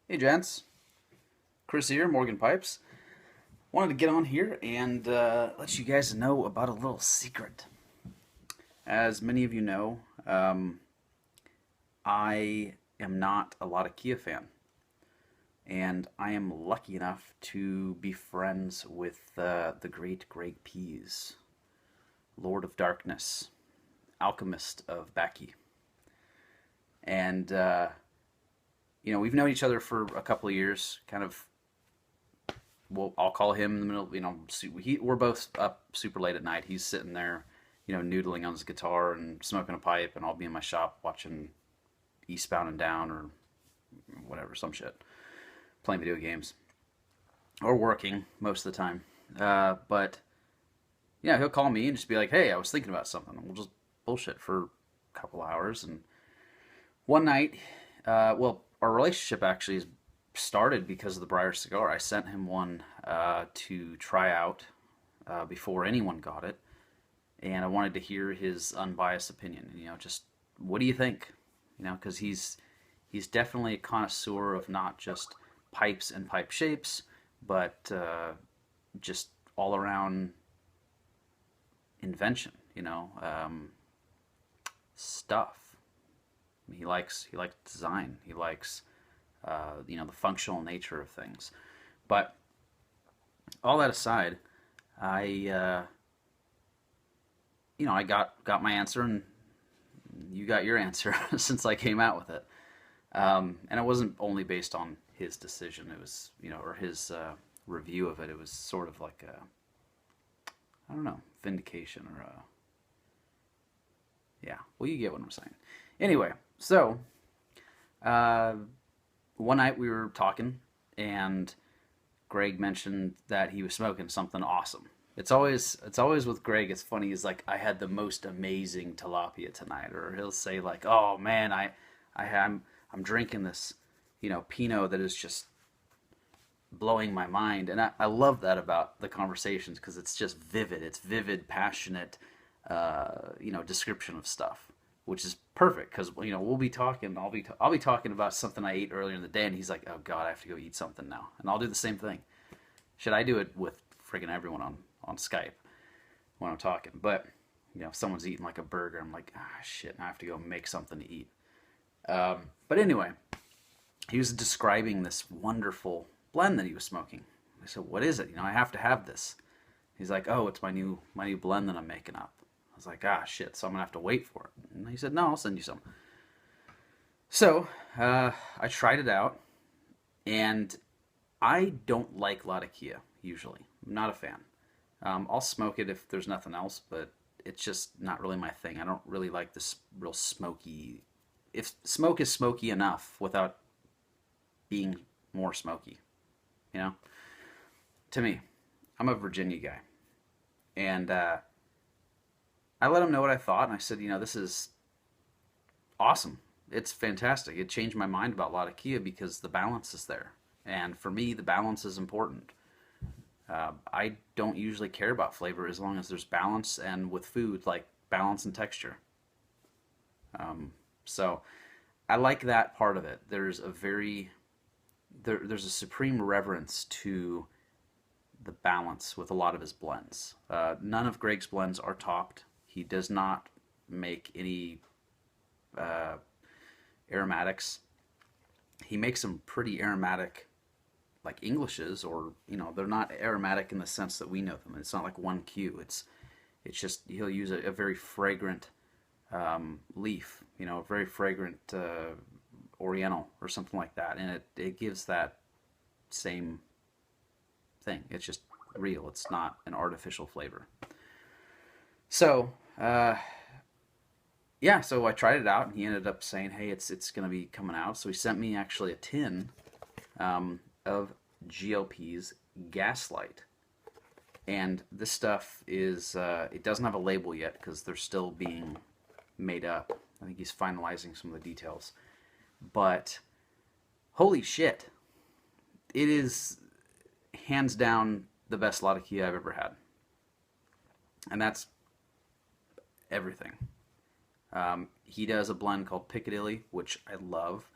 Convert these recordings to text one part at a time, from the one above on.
Hey gents, Chris here, Morgan Pipes. Wanted to get on here and let you guys know about a little secret. As many of you know, I am not a Latakia fan, and I am lucky enough to be friends with the great Greg Pease, Lord of Darkness, Alchemist of Baki. And, we've known each other for a couple of years, kind of. Well, I'll call him in the middle. We're both up super late at night. He's sitting there, noodling on his guitar and smoking a pipe, and I'll be in my shop watching Eastbound and Down or whatever, some shit, playing video games or working most of the time. But yeah, he'll call me and just be like, "Hey, I was thinking about something." And we'll just bullshit for a couple hours. And one night, our relationship actually is started because of the Briar cigar. I sent him one to try out before anyone got it, and I wanted to hear his unbiased opinion. Just what do you think? Because he's definitely a connoisseur of not just pipes and pipe shapes, but just all around invention. Stuff. He likes design. He likes the functional nature of things. But all that aside, I I got my answer, and you got your answer since I came out with it. And it wasn't only based on his decision. It was or his review of it. It was sort of like a, I don't know, vindication or a, yeah. Well, you get what I'm saying. Anyway, so uh, one night we were talking, and Greg mentioned that he was smoking something awesome. It's always with Greg. It's funny. He's like, I had the most amazing tilapia tonight, or he'll say like, oh man, I'm drinking this, Pinot that is just blowing my mind, and I love that about the conversations because it's just vivid. It's vivid, passionate, description of stuff, which is perfect because we'll be talking. I'll be talking about something I ate earlier in the day, and he's like, "Oh God, I have to go eat something now," and I'll do the same thing. Should I do it with friggin' everyone on Skype when I'm talking? But if someone's eating like a burger, I'm like, ah, shit, I have to go make something to eat. But anyway, he was describing this wonderful blend that he was smoking. I said, "What is it? I have to have this." He's like, "Oh, it's my new blend that I'm making up." I was like, "Ah, shit, so I'm gonna have to wait for it." And he said, "No, I'll send you some." So I tried it out, and I don't like Latakia usually. I'm not a fan. I'll smoke it if there's nothing else, but it's just not really my thing. I don't really like this real smoky. If smoke is smoky enough without being more smoky, you know. To me, I'm a Virginia guy, and I let him know what I thought, and I said, this is awesome. It's fantastic. It changed my mind about Latakia because the balance is there, and for me, the balance is important. I don't usually care about flavor as long as there's balance, and with food, like balance and texture. So I like that part of it. There's a supreme reverence to the balance with a lot of his blends. None of Greg's blends are topped. He does not make any uh, aromatics. He makes some pretty aromatic, like Englishes, or they're not aromatic in the sense that we know them. It's not like 1Q. It's just he'll use a very fragrant leaf, a very fragrant Oriental or something like that, and it gives that same thing. It's just real. It's not an artificial flavor. So yeah, so I tried it out, and he ended up saying, "Hey, it's going to be coming out." So he sent me actually a tin of GLP's Gaslight, and this stuff is it doesn't have a label yet because they're still being made up. I think he's finalizing some of the details, but holy shit, it is hands down the best Latakia I've ever had, and that's everything. He does a blend called Piccadilly, which I love.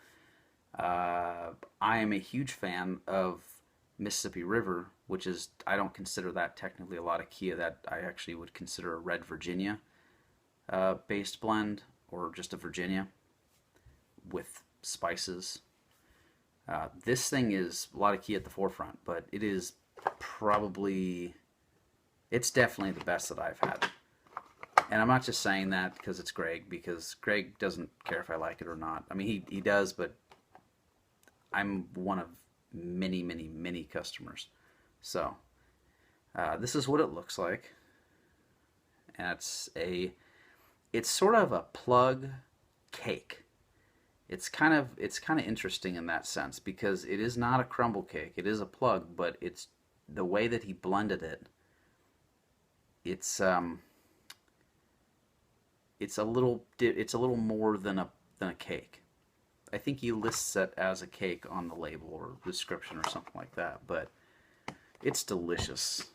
I am a huge fan of Mississippi River, which is, I don't consider that technically a Latakia. That I actually would consider a Red Virginia based blend, or just a Virginia with spices. This thing is Latakia at the forefront, but it is probably, it's definitely the best that I've had. And I'm not just saying that because it's Greg, because Greg doesn't care if I like it or not. I mean, he does, but I'm one of many, many, many customers. So this is what it looks like. And it's sort of a plug cake. It's kind of interesting in that sense, because it is not a crumble cake. It is a plug, but it's the way that he blended it. It's a little more than a cake. I think he lists it as a cake on the label or description or something like that, but it's delicious.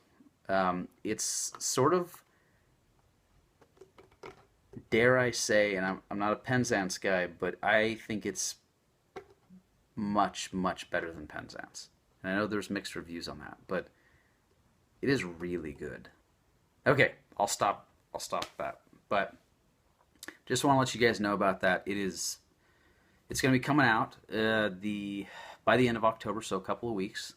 It's sort of, dare I say, and I'm not a Penzance guy, but I think it's much, much better than Penzance. And I know there's mixed reviews on that, but it is really good. Okay, I'll stop that. But just want to let you guys know about that. It's going to be coming out by the end of October, so a couple of weeks.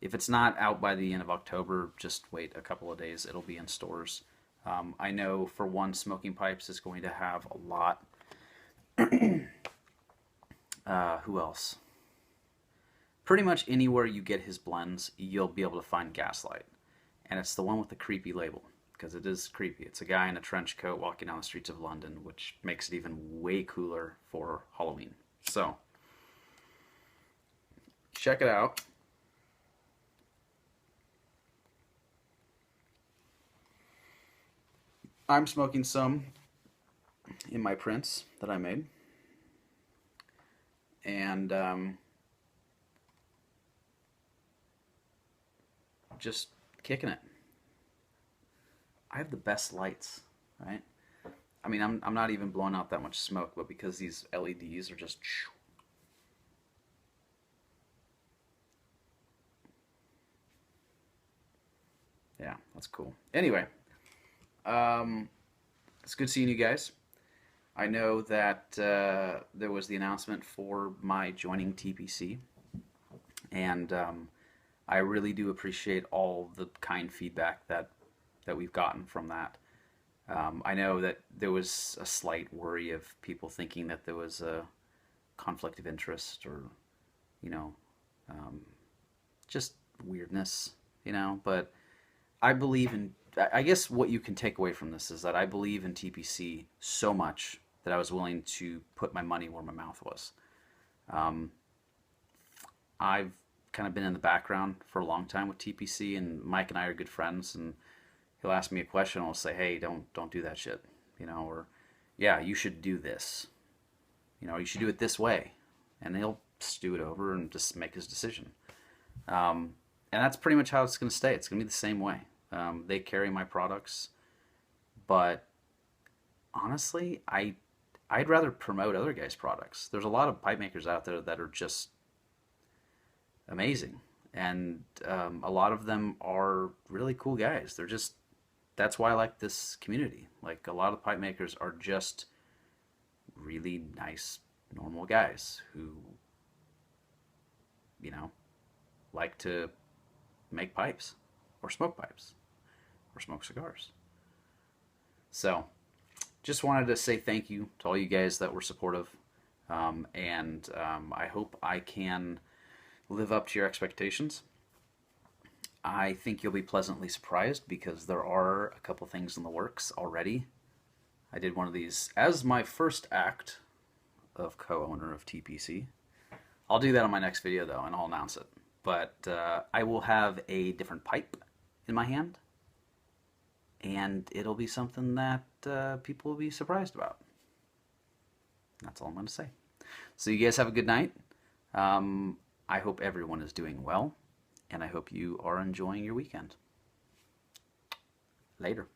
If it's not out by the end of October, just wait a couple of days. It'll be in stores. I know for one, Smoking Pipes is going to have a lot. Who else? Pretty much anywhere you get his blends, you'll be able to find Gaslight. And it's the one with the creepy label, because it is creepy. It's a guy in a trench coat walking down the streets of London, which makes it even way cooler for Halloween. So, check it out. I'm smoking some in my prints that I made. And just kicking it. I have the best lights, right? I mean, I'm not even blowing out that much smoke, but because these LEDs are just... Yeah, that's cool. Anyway, it's good seeing you guys. I know that there was the announcement for my joining TPC, and I really do appreciate all the kind feedback that we've gotten from that. I know that there was a slight worry of people thinking that there was a conflict of interest, or, you know, just weirdness, you know, but I believe in, I guess what you can take away from this is that I believe in TPC so much that I was willing to put my money where my mouth was. I've kind of been in the background for a long time with TPC, and Mike and I are good friends, and he'll ask me a question, and I'll say, hey, don't do that shit, you know, or, yeah, you should do this, you know, you should do it this way, and he'll stew it over and just make his decision. And that's pretty much how it's going to stay. It's going to be the same way. They carry my products, but honestly, I'd rather promote other guys' products. There's a lot of pipe makers out there that are just amazing, and a lot of them are really cool guys. They're just, that's why I like this community. Like, a lot of pipe makers are just really nice, normal guys who, you know, like to make pipes, or smoke pipes, or smoke cigars. So, just wanted to say thank you to all you guys that were supportive, and I hope I can live up to your expectations. I think you'll be pleasantly surprised, because there are a couple things in the works already. I did one of these as my first act of co-owner of TPC. I'll do that on my next video, though, and I'll announce it. But I will have a different pipe in my hand, and it'll be something that people will be surprised about. That's all I'm going to say. So you guys have a good night. I hope everyone is doing well, and I hope you are enjoying your weekend. Later.